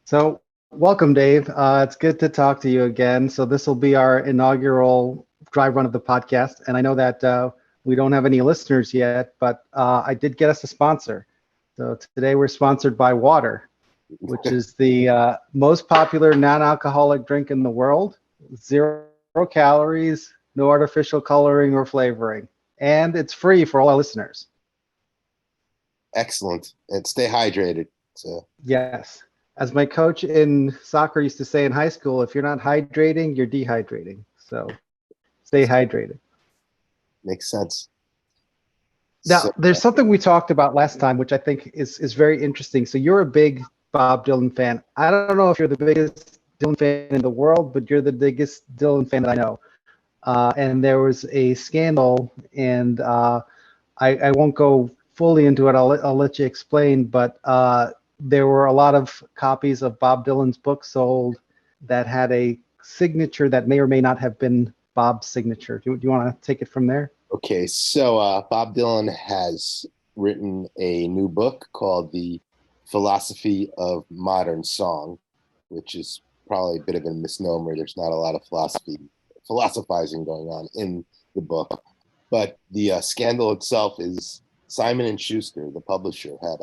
So, welcome, Dave. It's good to talk to you again. So, this will be our inaugural dry run of the podcast. And I know that we don't have any listeners yet, but I did get us a sponsor. So, today we're sponsored by water, which is the most popular non alcoholic drink in the world. 0 calories, no artificial coloring or flavoring. And it's free for all our listeners. Excellent. And stay hydrated. So Yes. As my coach in soccer used to say in high school, if you're not hydrating, you're dehydrating. So stay hydrated. makes sense. So Now, there's something we talked about last time, which I think is very interesting. So you're a big Bob Dylan fan. I don't know if you're the biggest Dylan fan in the world, but you're the biggest Dylan fan that I know. And there was a scandal, and I won't go fully into it. I'll let you explain, but there were a lot of copies of Bob Dylan's book sold that had a signature that may or may not have been Bob's signature. Do you want to take it from there? okay, so Bob Dylan has written a new book called The Philosophy of Modern Song, which is probably a bit of a misnomer. There's not a lot of philosophizing going on in the book. But the scandal itself is Simon and Schuster, the publisher, had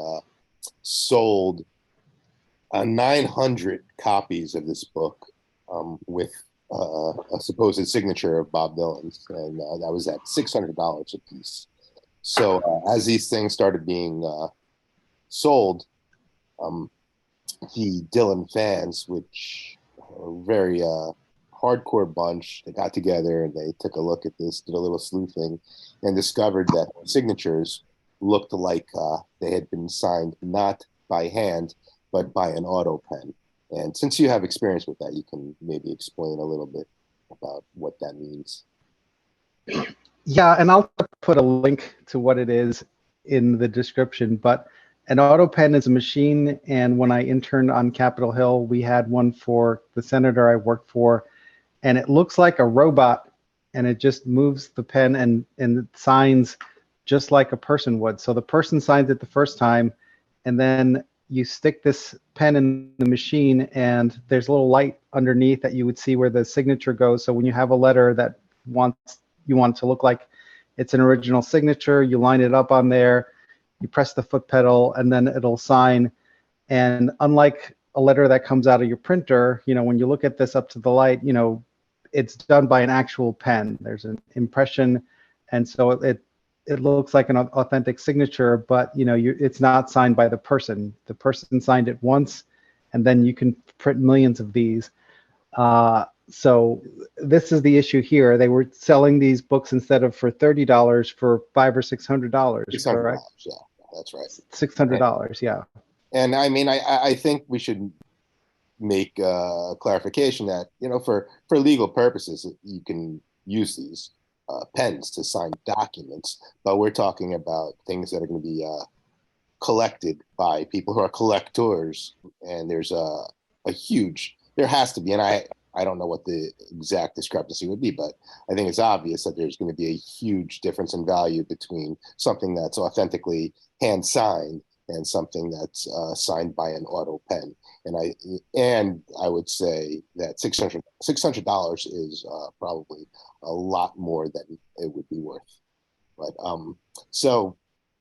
sold 900 copies of this book with a supposed signature of Bob Dylan's, and that was at $600 a piece. So as these things started being sold, um, the Dylan fans, which are a very hardcore bunch, they got together and they took a look at this, did a little sleuthing, and discovered that signatures looked like they had been signed not by hand, but by an auto pen. And since you have experience with that, you can maybe explain a little bit about what that means. Yeah, and I'll put a link to what it is in the description. But an auto pen is a machine, and when I interned on Capitol Hill, we had one for the senator I worked for, and it looks like a robot, and it just moves the pen and it signs just like a person would. So the person signs it the first time, and then you stick this pen in the machine, and there's a little light underneath that you would see where the signature goes. So when you have a letter that you want it to look like it's an original signature, you line it up on there, you press the foot pedal, and then it'll sign. And unlike a letter that comes out of your printer, when you look at this up to the light, it's done by an actual pen. There's an impression, and so it looks like an authentic signature, but it's not signed by the person. The person signed it once, and then you can print millions of these. So this is the issue here. They were selling these books instead of for $30 for $500 or $600, correct? Yeah, that's right. $600, yeah. And I mean, I think we should make a clarification that, for legal purposes, you can use these pens to sign documents, but we're talking about things that are going to be collected by people who are collectors. And there's there has to be, and I don't know what the exact discrepancy would be, but I think it's obvious that there's going to be a huge difference in value between something that's authentically hand signed and something that's signed by an auto pen. And I would say that $600 is probably a lot more than it would be worth. But so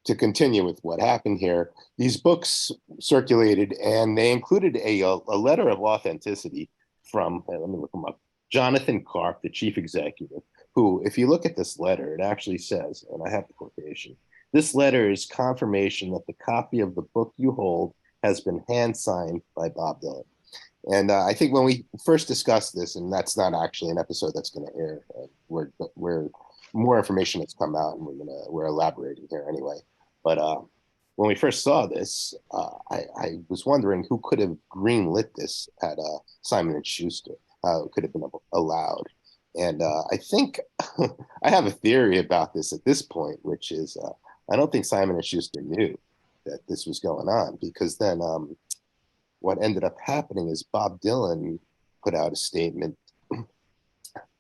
to continue with what happened here, these books circulated, and they included a letter of authenticity from, let me look them up, Jonathan Karp, the chief executive, who, if you look at this letter, it actually says, and I have the quotation, "This letter is confirmation that the copy of the book you hold has been hand signed by Bob Dylan." And I think when we first discussed this, and that's not actually an episode that's going to air, we're more information that's come out, and we're elaborating here anyway. But when we first saw this, I was wondering who could have greenlit this at Simon and Schuster. How it could have been allowed. And I think I have a theory about this at this point, which is I don't think Simon and Schuster knew that this was going on, because then what ended up happening is Bob Dylan put out a statement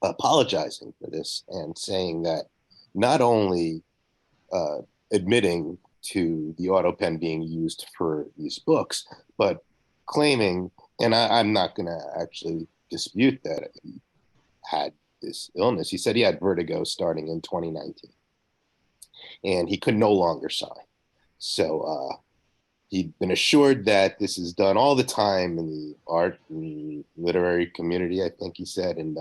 apologizing for this and saying that not only admitting to the auto pen being used for these books, but claiming and I'm not going to actually dispute that he had this illness. He said he had vertigo starting in 2019, and he could no longer sign. So he'd been assured that this is done all the time in the art and literary community, I think he said, and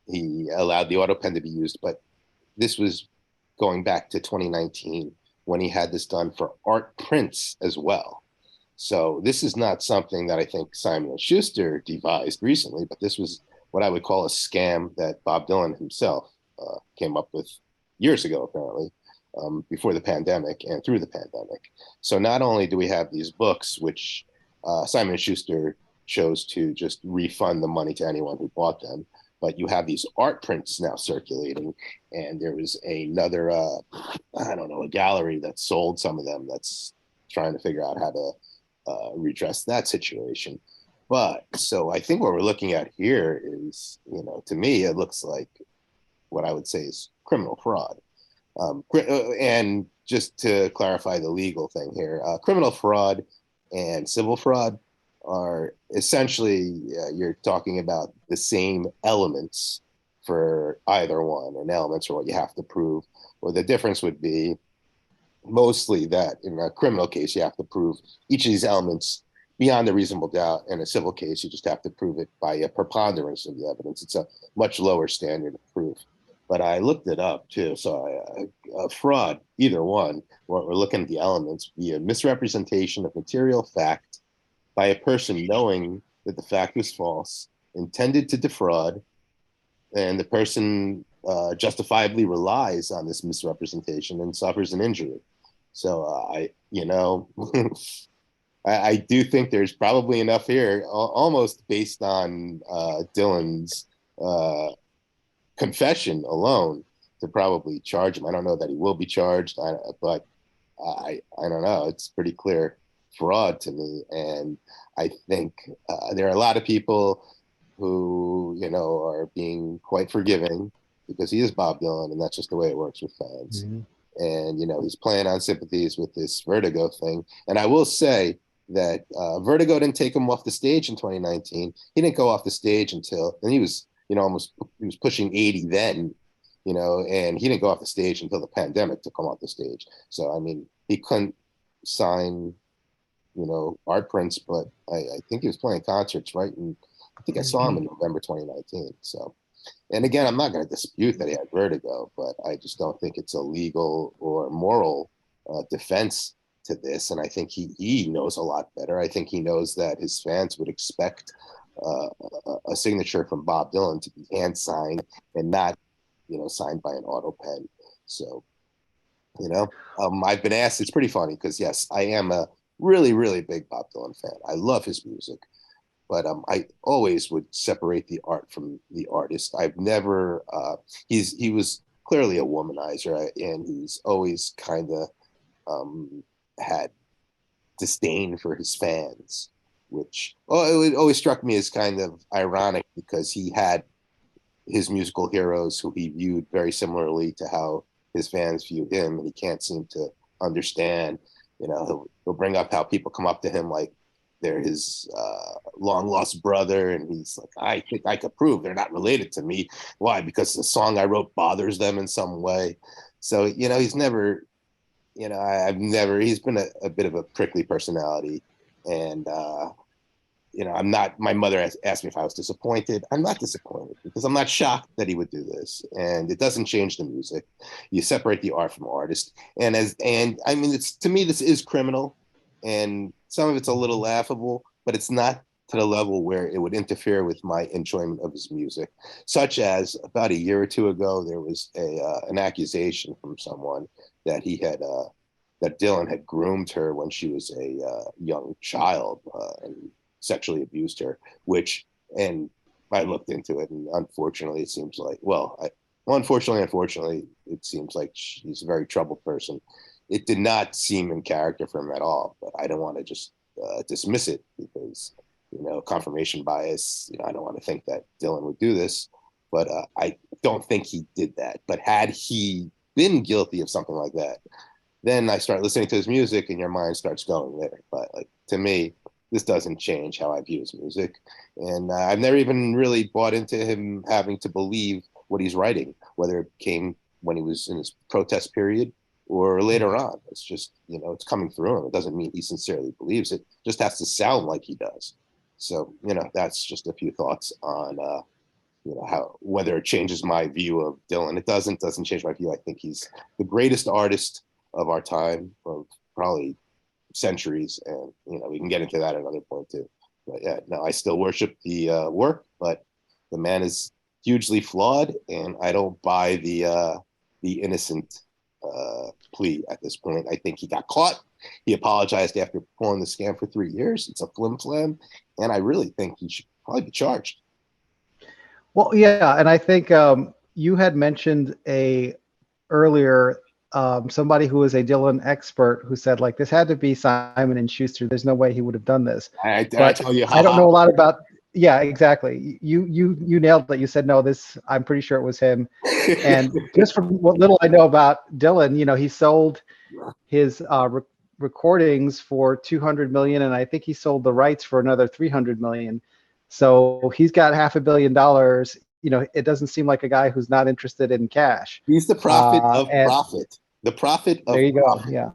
he allowed the Autopen to be used. But this was going back to 2019 when he had this done for art prints as well. So this is not something that I think Simon and Schuster devised recently, but this was what I would call a scam that Bob Dylan himself came up with years ago, apparently, before the pandemic and through the pandemic. So not only do we have these books, which Simon and Schuster chose to just refund the money to anyone who bought them, but you have these art prints now circulating, and there was another, I don't know, a gallery that sold some of them that's trying to figure out how to redress that situation. But so I think what we're looking at here is, to me, it looks like what I would say is criminal fraud. And just to clarify the legal thing here, criminal fraud and civil fraud are essentially, you're talking about the same elements for either one, and elements are what you have to prove. Well, the difference would be mostly that in a criminal case, you have to prove each of these elements beyond a reasonable doubt. In a civil case, you just have to prove it by a preponderance of the evidence. It's a much lower standard of proof. But I looked it up too. So fraud, either one, what we're looking at the elements, be a misrepresentation of material fact by a person knowing that the fact was false, intended to defraud, and the person justifiably relies on this misrepresentation and suffers an injury. So I do think there's probably enough here, almost based on Dylan's confession alone, to probably charge him. I don't know that he will be charged, but I don't know. It's pretty clear fraud to me, and I think there are a lot of people who are being quite forgiving because he is Bob Dylan, and that's just the way it works with fans. Mm-hmm. And he's playing on sympathies with this Vertigo thing. And I will say that Vertigo didn't take him off the stage in 2019. He didn't go off the stage until, and he was he was pushing 80 then, and he didn't go off the stage until the pandemic to come off the stage. So I mean, he couldn't sign art prints, but I think he was playing concerts, right? And I think I saw him in November 2019. So, and again, I'm not going to dispute that he had vertigo, but I just don't think it's a legal or moral defense to this. And I think he knows a lot better. I think he knows that his fans would expect a signature from Bob Dylan to be hand signed and not, signed by an Autopen. So, I've been asked, it's pretty funny because yes, I am a really, really big Bob Dylan fan. I love his music, but I always would separate the art from the artist. I've never, he was clearly a womanizer, and he's always kind of had disdain for his fans, which it always struck me as kind of ironic because he had his musical heroes who he viewed very similarly to how his fans viewed him, and he can't seem to understand. He'll bring up how people come up to him like they're his long lost brother, and he's like, I think I could prove they're not related to me. Why? Because the song I wrote bothers them in some way. So he's never, he's been a bit of a prickly personality, and I'm not. My mother asked me if I was disappointed. I'm not disappointed because I'm not shocked that he would do this, and it doesn't change the music. You separate the art from artist, and I mean, it's, to me, this is criminal, and some of it's a little laughable, but it's not to the level where it would interfere with my enjoyment of his music. Such as about a year or two ago, there was an accusation from someone that he had that Dylan had groomed her when she was a young child and sexually abused her, and I looked into it, and unfortunately it seems like, unfortunately, it seems like she's a very troubled person. It did not seem in character for him at all, but I don't want to just dismiss it because, confirmation bias, I don't want to think that Dylan would do this, but I don't think he did that. But had he been guilty of something like that, then I start listening to his music and your mind starts going there. But like, to me, this doesn't change how I view his music. And I've never even really bought into him having to believe what he's writing, whether it came when he was in his protest period or later on. It's just, it's coming through him. It doesn't mean he sincerely believes it. It just has to sound like he does. So, that's just a few thoughts on, how, whether it changes my view of Dylan. It doesn't change my view. I think he's the greatest artist of our time, of probably centuries. And, we can get into that at another point too. But yeah, no, I still worship the work, but the man is hugely flawed, and I don't buy the innocent plea at this point. I think he got caught. He apologized after pulling the scam for 3 years. It's a flim flam, and I really think he should probably be charged. Well, yeah, and I think you had mentioned earlier somebody who was a Dylan expert who said, like, this had to be Simon and Schuster. There's no way he would have done this. I tell you, I don't know a lot about. Yeah, exactly. You nailed it. You said no. I'm pretty sure it was him. And just from what little I know about Dylan, he sold his recordings for 200 million, and I think he sold the rights for another 300 million. So he's got $500 million. It doesn't seem like a guy who's not interested in cash. He's the prophet of profit. The prophet of there you profit. go. Yeah.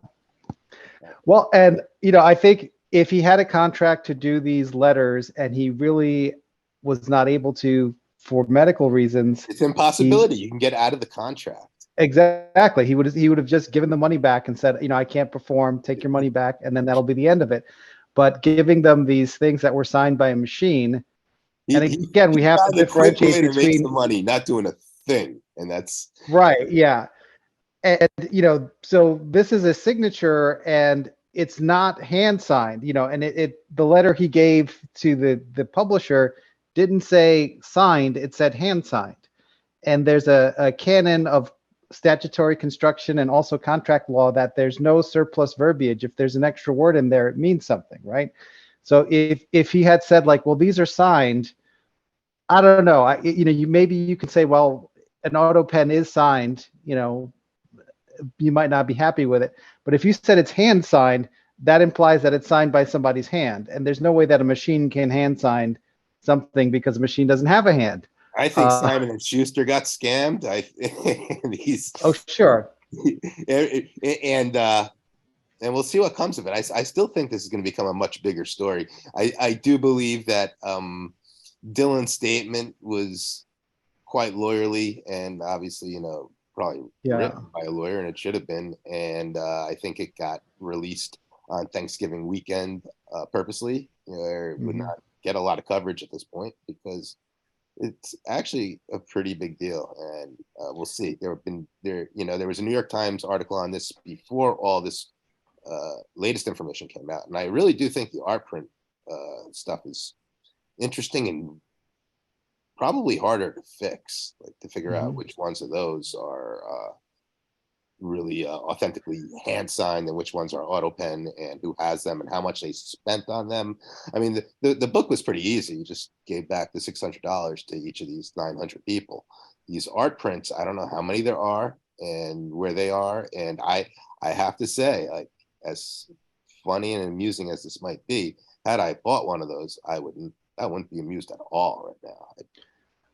Well, and I think if he had a contract to do these letters and he really was not able to for medical reasons, it's an impossibility. You can get out of the contract. Exactly. He would have just given the money back and said, I can't perform, take your money back, and then that'll be the end of it. But giving them these things that were signed by a machine, and again, we have to differentiate between make some money, not doing a thing, and that's right. Yeah, and so this is a signature, and it's not hand signed. And the letter he gave to the publisher didn't say signed; it said hand signed. And there's a canon of statutory construction and also contract law that there's no surplus verbiage. If there's an extra word in there, it means something, right? So if he had said, like, well, these are signed, I don't know. Maybe you could say, well, an Autopen is signed. You might not be happy with it, but if you said it's hand signed, that implies that it's signed by somebody's hand, and there's no way that a machine can hand sign something because a machine doesn't have a hand. I think Simon and Schuster got scammed. Oh, sure. And we'll see what comes of it. I still think this is going to become a much bigger story. I do believe that Dylan's statement was quite lawyerly, and obviously, probably written by a lawyer, and it should have been. And I think it got released on Thanksgiving weekend purposely. It would not get a lot of coverage at this point because it's actually a pretty big deal, and we'll see. There was a New York Times article on this before all this latest information came out, and I really do think the art print stuff is interesting and probably harder to fix, like to figure out which ones of those are really authentically hand signed and which ones are Autopen and who has them and how much they spent on them. I mean, the book was pretty easy. You just gave back the $600 to each of these 900 people. These art prints, I don't know how many there are and where they are. And I have to say, like, as funny and amusing as this might be, had I bought one of those, I wouldn't be amused at all right now. I'd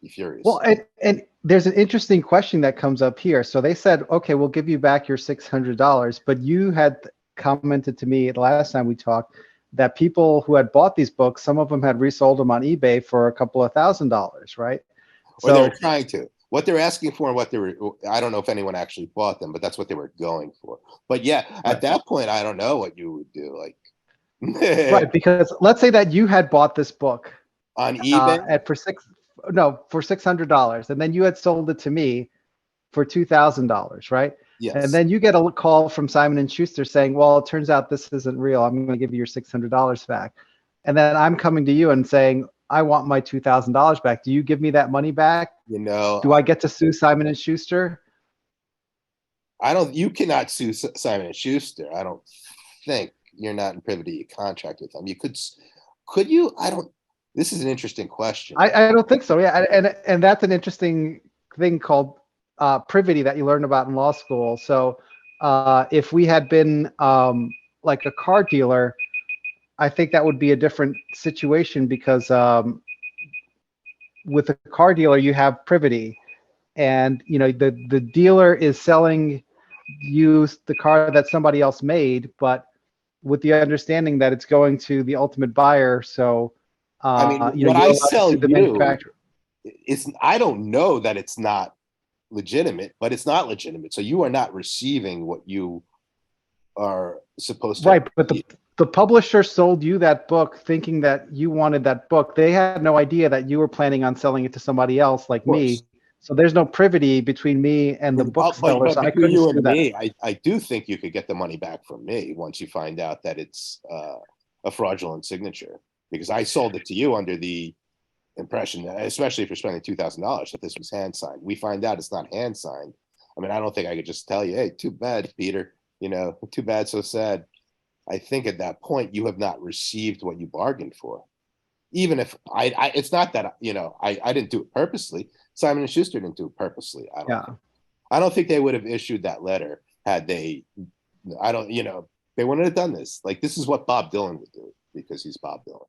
be furious. Well, and there's an interesting question that comes up here. So they said, okay, we'll give you back your $600, but you had commented to me the last time we talked that people who had bought these books, some of them had resold them on eBay for a couple of $1,000s, right? Or they were trying to. What they're asking for and what they were, I don't know if anyone actually bought them, but that's what they were going for. But yeah, at that point, I don't know what you would do. Like, right, because let's say that you had bought this book on eBay for $600, and then you had sold it to me for $2,000, right? Yes. And then you get a call from Simon and Schuster saying, well, it turns out this isn't real. I'm going to give you your $600 back. And then I'm coming to you and saying, I want my $2,000 back. Do you give me that money back? Do I get to sue Simon and Schuster? You cannot sue Simon and Schuster. I don't think. You're not in privity to contract with them. You could you? This is an interesting question. I don't think so. Yeah. And that's an interesting thing called privity that you learn about in law school. So if we had been like a car dealer I think that would be a different situation because with a car dealer, you have privity, and the dealer is selling you the car that somebody else made, but with the understanding that it's going to the ultimate buyer. So, I mean, you're what I allowed to sell sue the you, manufacturer. I don't know that it's not legitimate, but it's not legitimate. So you are not receiving what you are supposed to. Right, but the publisher sold you that book thinking that you wanted that book. They had no idea that you were planning on selling it to somebody else like Of course. me. So there's no privity between me and the bookseller. But So I between couldn't you sue and that. me, I do think you could get the money back from me once you find out that it's a fraudulent signature, because I sold it to you under the impression that, especially if you're spending $2,000, that this was hand signed. We find out it's not hand signed. I mean, I don't think I could just tell you, hey, too bad, Peter. Too bad, so sad. I think at that point you have not received what you bargained for. Even if it's not that I didn't do it purposely. Simon and Schuster didn't do it purposely. Yeah. I don't think they would have issued that letter had they. I don't. They wouldn't have done this. Like, this is what Bob Dylan would do, because he's Bob Dylan.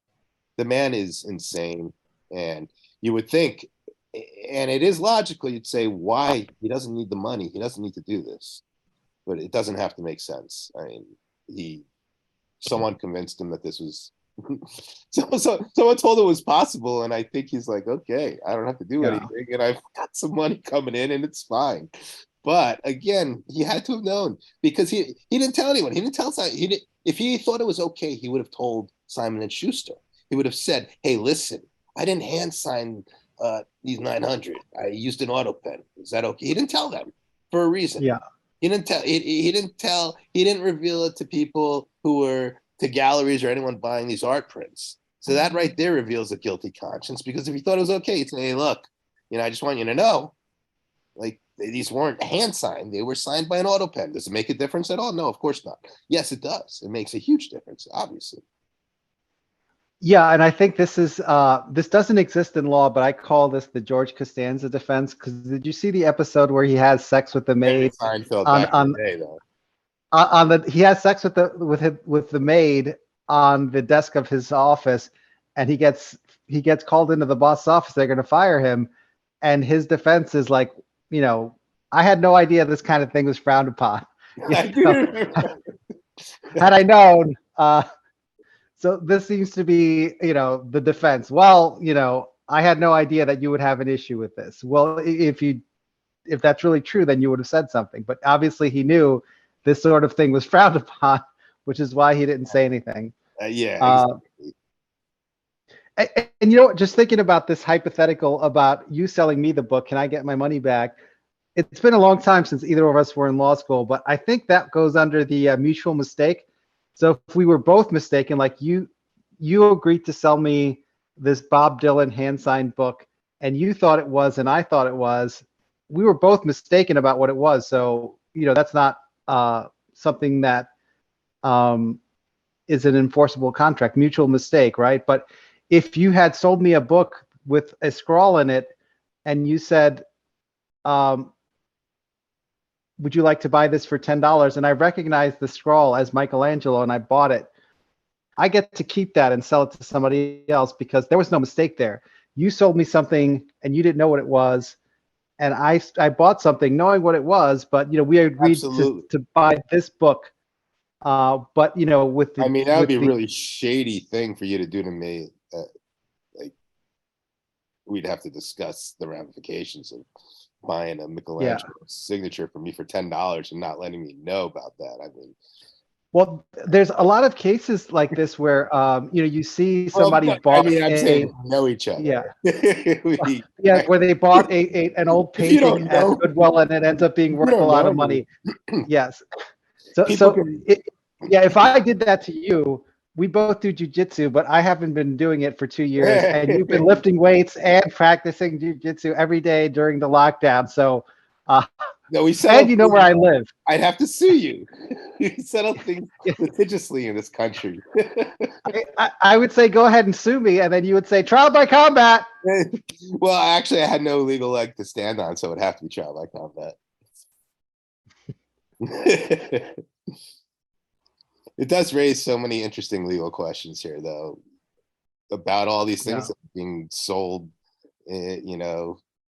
The man is insane, and you would think, and it is logical. You'd say, why? He doesn't need the money. He doesn't need to do this, but it doesn't have to make sense. I mean, someone convinced him that this was. Someone told him it was possible, and I think he's like, okay, I don't have to do anything, and I've got some money coming in, and it's fine. But again, he had to have known, because he didn't tell anyone. He didn't tell Simon. If he thought it was okay, he would have told Simon and Schuster. He would have said, "Hey, listen, I didn't hand sign these 900. I used an Autopen. Is that okay?" He didn't tell them for a reason. Yeah. He didn't tell. He didn't tell. He didn't reveal it to people who were to galleries or anyone buying these art prints. So that right there reveals a guilty conscience, because if he thought it was okay, he'd say, "Hey, look, I just want you to know, like, these weren't hand signed. They were signed by an Autopen. Does it make a difference at all? No, of course not. Yes, it does. It makes a huge difference, obviously." Yeah, and I think this doesn't exist in law, but I call this the George Costanza defense. Because did you see the episode where he has sex with the maid? Seinfeld back in the day, though. He has sex with the maid on the desk of his office, and he gets called into the boss's office. They're going to fire him, and his defense is like, I had no idea this kind of thing was frowned upon. Had I known. So this seems to be, the defense. Well, I had no idea that you would have an issue with this. Well, if that's really true, then you would have said something. But obviously he knew this sort of thing was frowned upon, which is why he didn't say anything. Exactly. And just thinking about this hypothetical about you selling me the book, can I get my money back? It's been a long time since either of us were in law school, but I think that goes under the mutual mistake. So if we were both mistaken, like you agreed to sell me this Bob Dylan hand-signed book, and you thought it was, and I thought it was, we were both mistaken about what it was. So, that's not something that is an enforceable contract, mutual mistake, right? But if you had sold me a book with a scrawl in it, and you said, would you like to buy this for $10? And I recognized the scrawl as Michelangelo, and I bought it. I get to keep that and sell it to somebody else because there was no mistake there. You sold me something and you didn't know what it was. And I bought something knowing what it was, but we agreed to buy this book. But with the, I mean, that would be a really shady thing for you to do to me. Like, we'd have to discuss the ramifications of buying a Michelangelo signature for me for $10 and not letting me know about that. I mean, well, there's a lot of cases like this where you see somebody bought. I mean, I'm saying we know each other. Yeah, where they bought an old painting at Goodwill and it ends up being worth a lot of money. Yes. If I did that to you, we both do jujitsu, but I haven't been doing it for 2 years, and you've been lifting weights and practicing jujitsu every day during the lockdown. So, no, and you know where I live. I'd have to sue you. We settle things litigiously in this country. I would say go ahead and sue me, and then you would say trial by combat. Well, actually, I had no legal leg to stand on, so it would have to be trial by combat. It does raise so many interesting legal questions here, though, about all these things Yeah. that are being sold,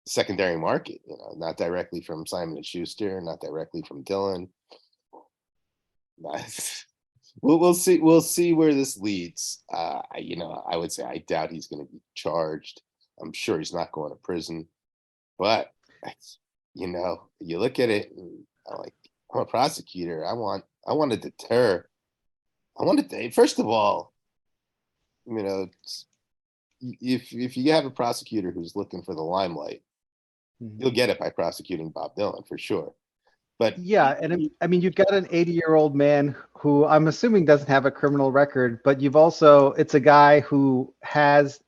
secondary market, not directly from Simon and Schuster, not directly from Dylan. We'll see. We'll see where this leads. I would say I doubt he's going to be charged. I'm sure he's not going to prison. But you look at it, and I'm a prosecutor. I want to deter. I want to. First of all, if you have a prosecutor who's looking for the limelight, you'll get it by prosecuting Bob Dylan for sure. But Yeah, and I mean, you've got an 80-year-old man who I'm assuming doesn't have a criminal record, but it's a guy who has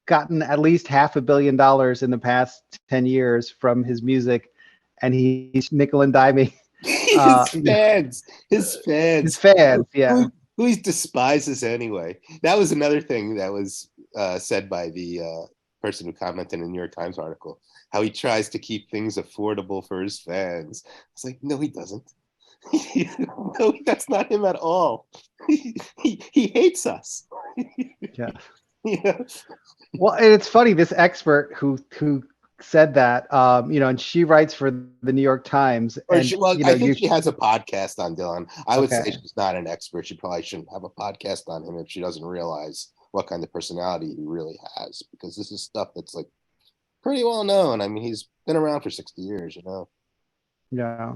gotten at least $500 million in the past 10 years from his music, and he's nickel and diming his his fans, fans, yeah. who he despises anyway. That was another thing that was said by the person who commented in the New York Times article, how he tries to keep things affordable for his fans. It's like, no, he doesn't. No, that's not him at all. He hates us. Yeah. Yeah. Well, and it's funny, this expert who said that, and she writes for the New York Times, and I think she has a podcast on Dylan. I would say Okay. she's not an expert. She probably shouldn't have a podcast on him if she doesn't realize what kind of personality he really has, because this is stuff that's like pretty well known. I mean, he's been around for 60 years, Yeah.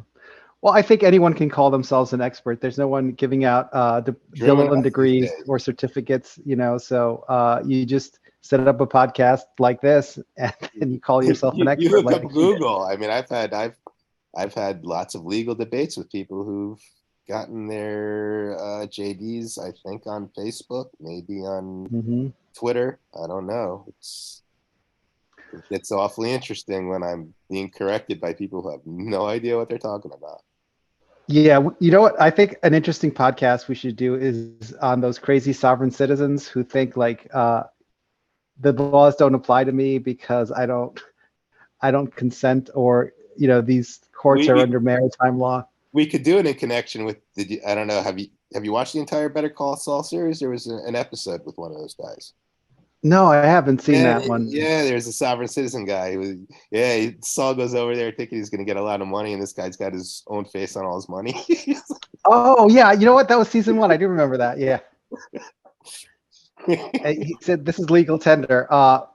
Well, I think anyone can call themselves an expert. There's no one giving out True Dylan enough these degrees days. or certificates, so you just set up a podcast like this and you call yourself an You expert look like up he did. Google. I mean, I've had lots of legal debates with people who've gotten their JDs, I think, on Facebook, maybe on Mhm. Twitter. I don't know. It's awfully interesting when I'm being corrected by people who have no idea what they're talking about. Yeah, you know what? I think an interesting podcast we should do is on those crazy sovereign citizens who think like the laws don't apply to me because I don't consent, or these courts are We under maritime law. we could do it in connection with I don't know. Have you watched the entire Better Call Saul series? There was an episode with one of those guys. No, I haven't seen Yeah, that one. yeah. There's a sovereign citizen guy Saul goes over there thinking he's going to get a lot of money, and this guy's got his own face on all his money. Oh yeah, you know what? That was season 1. I do remember that. Yeah. And he said this is legal tender.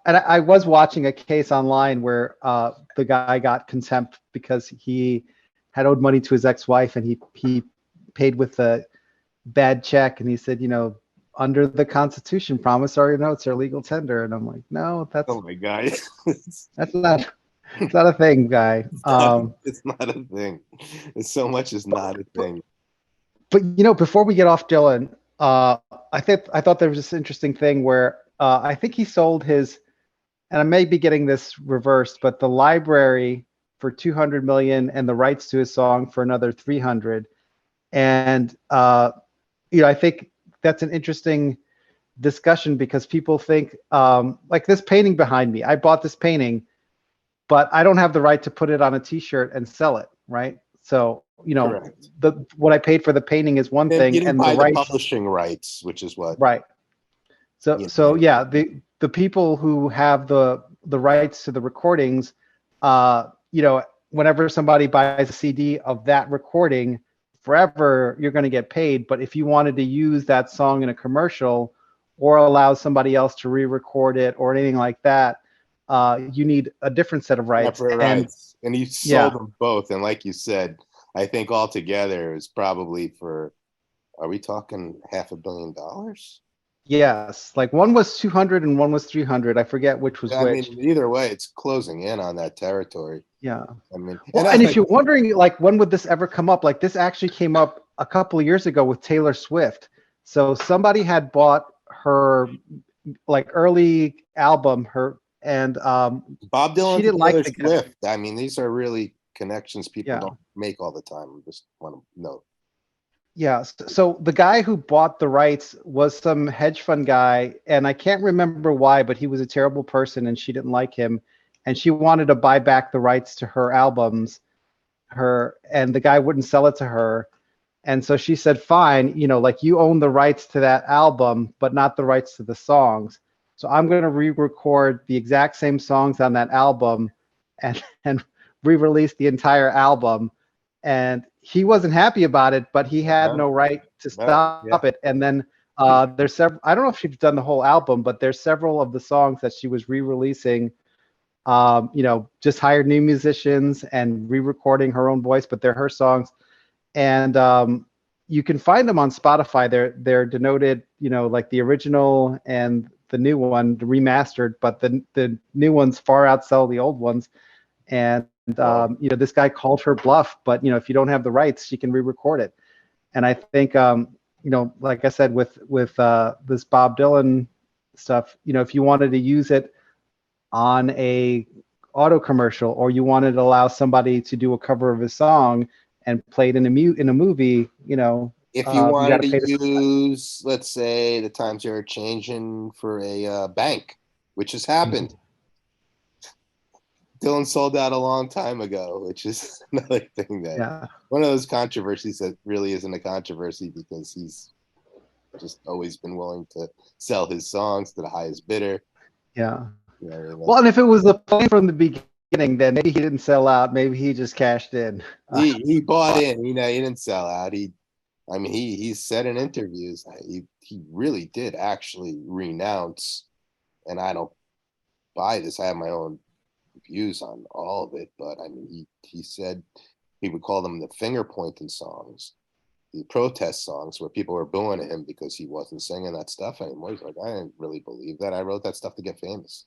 And I was watching a case online where the guy got contempt because he had owed money to his ex-wife, and he paid with a bad check, and he said, under the Constitution, promissory notes are legal tender. And I'm like, no, Oh my god, that's not it's not a thing, guy. it's not a thing. It's so much is not a thing. But before we get off Dylan, I thought there was this interesting thing where I think he sold his, and I may be getting this reversed, but the library for 200 million and the rights to his song for another 300. And I think that's an interesting discussion because people think like this painting behind me. I bought this painting, but I don't have the right to put it on a T-shirt and sell it, right? So Correct. what I paid for the painting is one thing, You didn't and buy the the rights, publishing rights, which is what. right? So yeah, the people who have the rights to the recordings, whenever somebody buys a CD of that recording, forever you're going to get paid. But if you wanted to use that song in a commercial or allow somebody else to re-record it or anything like that, you need a different set of rights. And you sold them both. And like you said, I think altogether is probably for, are we talking $500 million? Yes, like one was 200 and one was 300. I forget which was which. I mean, either way, it's closing in on that territory. Yeah. I mean, and if you're wondering, like, when would this ever come up? Like, this actually came up a couple of years ago with Taylor Swift. So somebody had bought her, like, early album, and Bob Dylan, she didn't Taylor like Swift. I mean, these are really connections people Yeah. don't make all the time. I just want to note. Yeah. So the guy who bought the rights was some hedge fund guy, and I can't remember why, but he was a terrible person, and she didn't like him, and she wanted to buy back the rights to her albums, and the guy wouldn't sell it to her. And so she said, fine, like you own the rights to that album, but not the rights to the songs. So I'm going to re-record the exact same songs on that album and re-release the entire album. And he wasn't happy about it, but he had no right to stop it. And then there's several, I don't know if she's done the whole album, but there's several of the songs that she was re-releasing, just hired new musicians and re-recording her own voice, but they're her songs. And you can find them on Spotify. They're denoted, like the original and the new one, the remastered, but the new ones far outsell the old ones. And this guy called her bluff, but if you don't have the rights, she can re-record it. And I think like I said, with this Bob Dylan stuff, if you wanted to use it on a auto commercial, or you wanted to allow somebody to do a cover of a song and play it in a movie, if you wanted to use, let's say, the times are changing for a bank, which has happened. Dylan sold out a long time ago, which is another thing that one of those controversies that really isn't a controversy, because he's just always been willing to sell his songs to the highest bidder. Yeah. Well, and if it was the plan from the beginning, then maybe he didn't sell out. Maybe he just cashed in. He bought in. He didn't sell out. He said in interviews he really did actually renounce, and I don't buy this. I have my own views on all of it, but he said he would call them the finger pointing songs, the protest songs where people were booing at him because he wasn't singing that stuff anymore. He's like, I didn't really believe that. I wrote that stuff to get famous.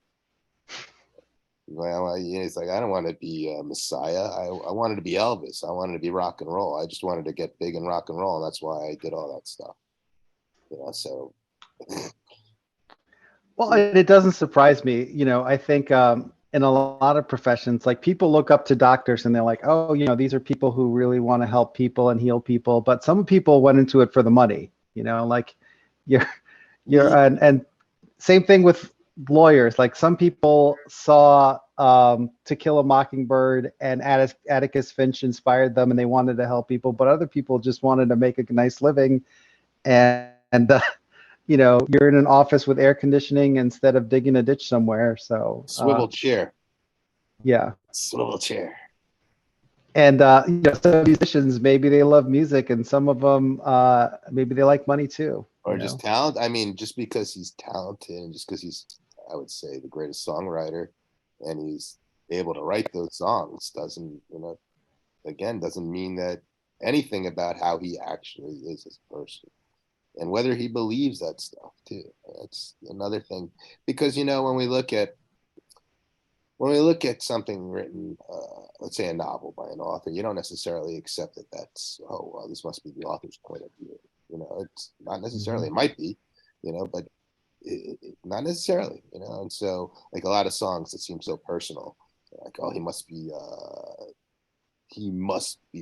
He's like, I don't want to be a Messiah. I wanted to be Elvis. I wanted to be rock and roll. I just wanted to get big in rock and roll, and that's why I did all that stuff. So. Well, it doesn't surprise me. I think in a lot of professions, like people look up to doctors and they're like, oh, these are people who really want to help people and heal people. But some people went into it for the money, like and same thing with lawyers. Like some people saw To Kill a Mockingbird and Atticus Finch inspired them and they wanted to help people, but other people just wanted to make a nice living. And you're in an office with air conditioning instead of digging a ditch somewhere. So swivel chair. Yeah. Swivel chair. And some musicians, maybe they love music, and some of them maybe they like money too. Or just talent. Just because he's talented and just because he's, I would say, the greatest songwriter, and he's able to write those songs doesn't mean that anything about how he actually is as a person. And whether he believes that stuff too. That's another thing. Because when we look at something written, let's say a novel by an author, you don't necessarily accept that that's, oh, well, this must be the author's point of view. It's not necessarily. It might be, but not necessarily. And so, like a lot of songs that seem so personal, like, oh, he must be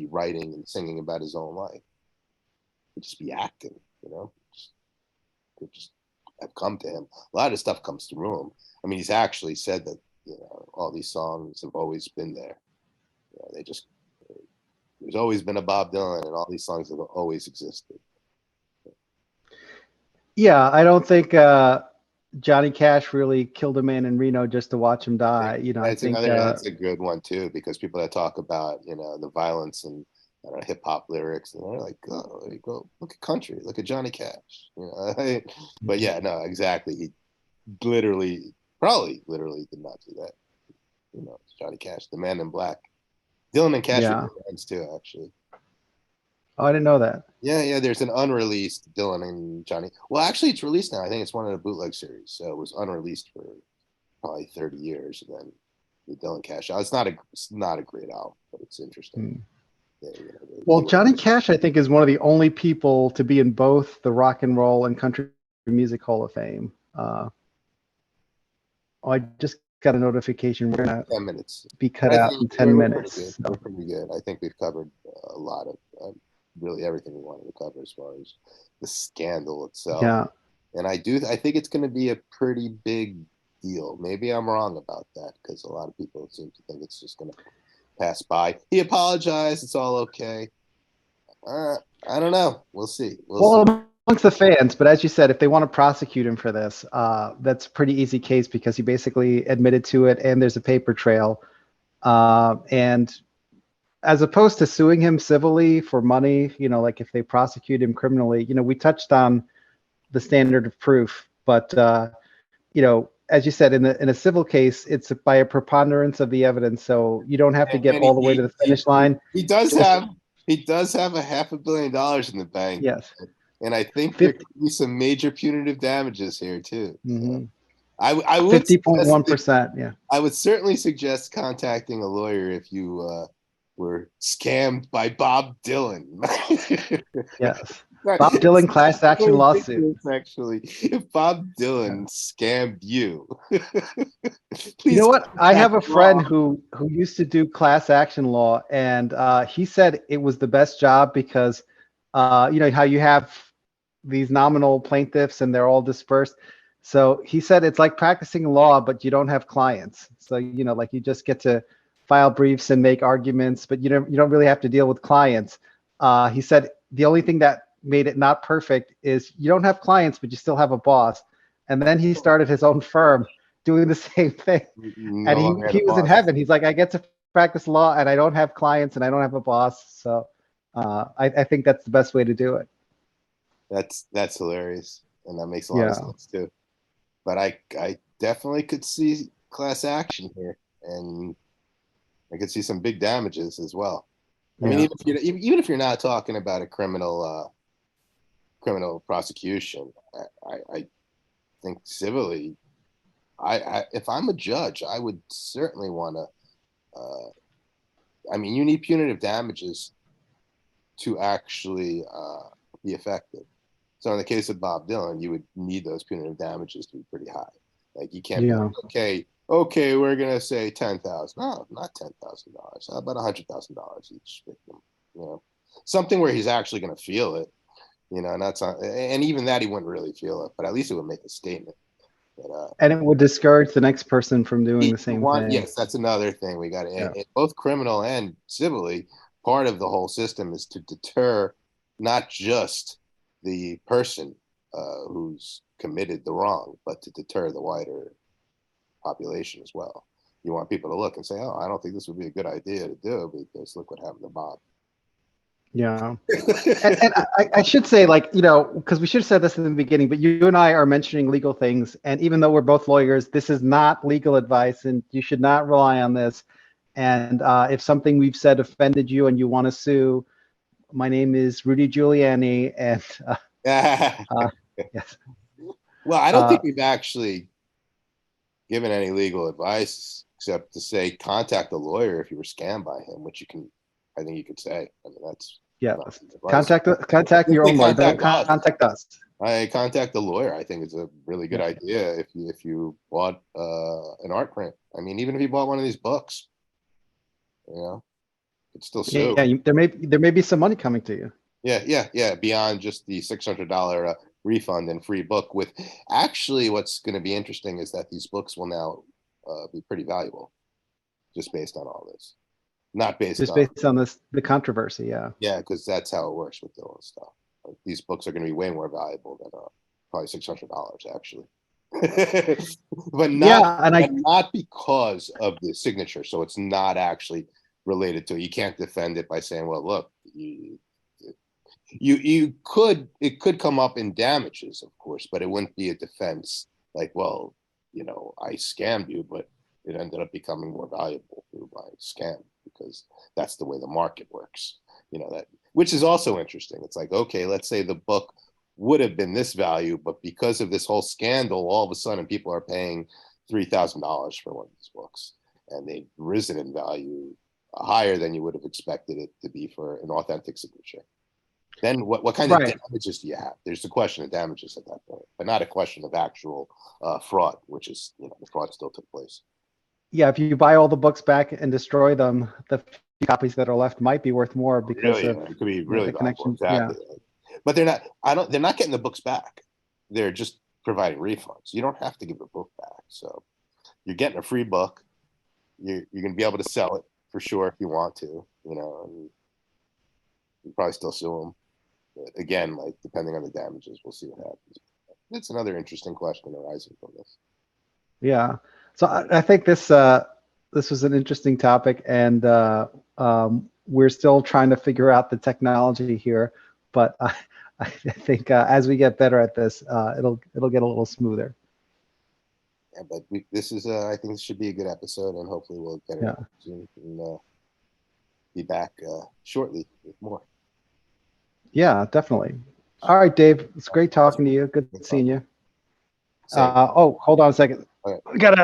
writing and singing about his own life. He'd just be acting. Could just have come to him. A lot of stuff comes through him. He's actually said that all these songs have always been there. There's always been a Bob Dylan, and all these songs have always existed. Yeah, I don't think Johnny Cash really killed a man in Reno just to watch him die. That's a good one too, because people that talk about the violence and hip hop lyrics, and they're like, oh, there you go, look at country, look at Johnny Cash. But yeah, no, exactly. He probably literally did not do that. It's Johnny Cash, the Man in Black. Dylan and Cash are friends too, actually. Oh, I didn't know that. Yeah. There's an unreleased Dylan and Johnny. Well, actually, it's released now. I think it's one of the bootleg series, so it was unreleased for probably 30 years. And then the Dylan Cash. It's not a great album, but it's interesting. Well, Johnny Cash, I think, is one of the only people to be in both the Rock and Roll and Country Music Hall of Fame. I just got a notification. We're going to be cut out in 10 minutes. We're pretty good. I think we've covered a lot of really everything we wanted to cover as far as the scandal itself. Yeah. And I think it's going to be a pretty big deal. Maybe I'm wrong about that, because a lot of people seem to think it's just going to pass by. He apologized. It's all okay. I I don't know. We'll see. Well, amongst the fans, but as you said, if they want to prosecute him for this, that's a pretty easy case because he basically admitted to it and there's a paper trail. And as opposed to suing him civilly for money, like if they prosecute him criminally, we touched on the standard of proof, but as you said, in a civil case, it's by a preponderance of the evidence, so you don't have to get And all the way to the finish line. he does Just have a $500 million in the bank. yes, And I think there 50, could be some major punitive damages here too. So I would 50.1%. Yeah. I would certainly suggest contacting a lawyer if you were scammed by Bob Dylan. Yes. Bob Dylan class action lawsuit. Actually, if Bob Dylan scammed you, You please know what? I have a friend Bob. who used to do class action law, and he said it was the best job because, how you have these nominal plaintiffs and they're all dispersed. So he said it's like practicing law, but you don't have clients. So, like you just get to file briefs and make arguments, but you don't really have to deal with clients. He said the only thing that made it not perfect is you don't have clients, but you still have a boss. And then he started his own firm doing the same thing. No And longer had he a was in boss. heaven. He's like, I get to practice law and I don't have clients and I don't have a boss. So I think that's the best way to do it. That's hilarious, and that makes a lot of Yeah. sense too. But I definitely could see class action here, and I could see some big damages as well. I mean, Yeah. even if you're not talking about a criminal prosecution, I think civilly, if I'm a judge, I would certainly want to. I mean, you need punitive damages to actually be effective. So in the case of Bob Dylan, you would need those punitive damages to be pretty high. Like you can't be Yeah. like, okay, we're gonna say 10,000. No, not $10,000. How about $100,000 each victim? Something where he's actually gonna feel it. And even that he wouldn't really feel it, but at least it would make a statement. And it would discourage the next person from doing the same thing. Yes, that's another thing we got to. Yeah. Both criminal and civilly, part of the whole system is to deter not just the person who's committed the wrong, but to deter the wider population as well. You want people to look and say, "Oh, I don't think this would be a good idea to do because look what happened to Bob." Yeah. And I should say, because we should have said this in the beginning, but you and I are mentioning legal things. And even though we're both lawyers, this is not legal advice and you should not rely on this. And if something we've said offended you and you want to sue, my name is Rudy Giuliani. And yes. Well, I don't think we've actually given any legal advice except to say contact a lawyer if you were scammed by him, which I think you could say. I mean, that's contact your own lawyer. Don't contact us. I contact a lawyer. I think it's a really good idea if you bought an art print. I mean, even if you bought one of these books, it's still sue. Yeah, there may be some money coming to you. Yeah. Beyond just the $600 refund and free book. With actually, what's going to be interesting is that these books will now be pretty valuable, just based on all this. Not based on the controversy. Yeah, because that's how it works with Dylan stuff. Like, these books are going to be way more valuable than probably $600 actually. But not because of the signature. So it's not actually related to it. You can't defend it by saying, well, look, it could come up in damages, of course, but it wouldn't be a defense like, well, I scammed you, but it ended up becoming more valuable through my scam, because that's the way the market works. That, which is also interesting. It's like, okay, let's say the book would have been this value, but because of this whole scandal, all of a sudden people are paying $3,000 for one of these books, and they've risen in value higher than you would have expected it to be for an authentic signature. Then what kind of damages do you have? There's a question of damages at that point, but not a question of actual fraud, which is, the fraud still took place. Yeah, if you buy all the books back and destroy them, the few copies that are left might be worth more because it could be really the connection. Exactly. Yeah. But they're not getting the books back. They're just providing refunds. You don't have to give the book back. So you're getting a free book. You're going to be able to sell it for sure if you want to, and you probably still sue them. But again, like depending on the damages, we'll see what happens. It's another interesting question arising from this. Yeah. So I think this was an interesting topic, and we're still trying to figure out the technology here. But I think as we get better at this, it'll get a little smoother. Yeah, but this is I think this should be a good episode, and hopefully we'll get it soon and be back shortly with more. Yeah, definitely. All right, Dave. It's great talking to you. Good seeing you. Oh, hold on a second. Okay. We got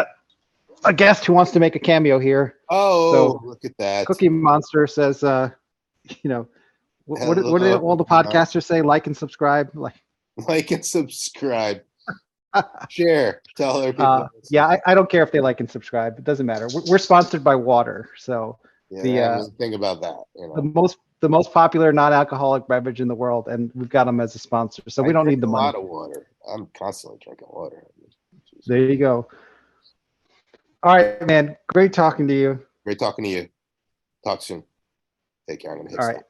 a guest who wants to make a cameo here. Oh, so look at that. Cookie Monster says, you know, what do all the podcasters say? Like and subscribe. Like and subscribe. Share. Tell other people. Yeah, I don't care if they like and subscribe. It doesn't matter. We're sponsored by water, so yeah, think about that. You know. The most popular non-alcoholic beverage in the world, and we've got them as a sponsor, so we don't need the money. A lot of water. I'm constantly drinking water. There you go. All right, man. Great talking to you. Great talking to you. Talk soon. Take care. I'm gonna hit stop.